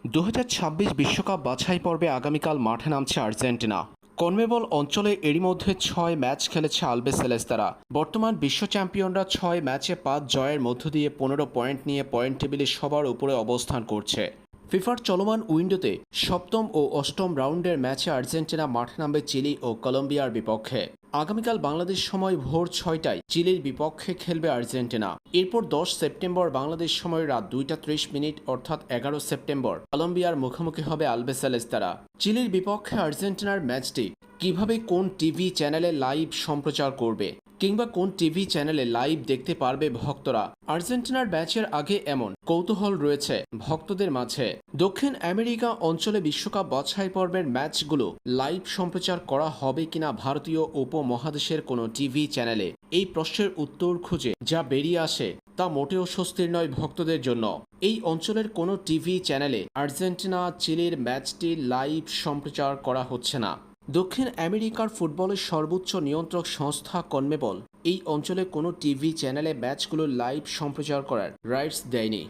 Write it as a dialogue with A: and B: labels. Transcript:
A: 2026 বিশ্বকাপ বাছাই পর্বে আগামীকাল মাঠে নামছে আর্জেন্টিনা। কনমেবল অঞ্চলে এরই মধ্যে 6 ম্যাচ খেলেছে আলবিসেলেস্তারা। বর্তমান বিশ্ব চ্যাম্পিয়নরা 6 ম্যাচে 5 জয়ের মধ্য দিয়ে 15 পয়েন্ট নিয়ে পয়েন্ট টেবিলে সবার উপরে অবস্থান করছে। ফিফার চলমান উইন্ডোতে সপ্তম ও অষ্টম রাউন্ডের ম্যাচে আর্জেন্টিনা মাঠে নামবে চিলি ও কলম্বিয়ার বিপক্ষে। আগামীকাল বাংলাদেশ সময় ভোর 6টায় চিলির বিপক্ষে খেলবে আর্জেন্টিনা। এরপর 10 সেপ্টেম্বর বাংলাদেশ সময় রাত 2:30 অর্থাৎ 11 সেপ্টেম্বর কলম্বিয়ার মুখোমুখি হবে আলবিসেলেস্তারা। চিলির বিপক্ষে আর্জেন্টিনার ম্যাচটি কিভাবে কোন টিভি চ্যানেলে লাইভ সম্প্রচার করবে কিংবা কোন টিভি চ্যানেলে লাইভ দেখতে পারবে ভক্তরা, আর্জেন্টিনার ম্যাচের আগে এমন কৌতূহল রয়েছে ভক্তদের মাঝে। দক্ষিণ আমেরিকা অঞ্চলে বিশ্বকাপ বাছাই পর্বের ম্যাচগুলো লাইভ সম্প্রচার করা হবে কিনা ভারতীয় উপমহাদেশের কোনো টিভি চ্যানেলে, এই প্রশ্নের উত্তর খুঁজে যা বেরিয়ে আসে তা মোটেও স্বস্তির নয় ভক্তদের জন্য। এই অঞ্চলের কোনো টিভি চ্যানেলে আর্জেন্টিনা চিলির ম্যাচটি লাইভ সম্প্রচার করা হচ্ছে না। দক্ষিণ আমেরিকার ফুটবলের সর্বোচ্চ নিয়ন্ত্রক সংস্থা কনমেবল এই অঞ্চলে কোনো টিভি চ্যানেলে ম্যাচগুলো লাইভ সম্প্রচার করার রাইটস দেয়নি।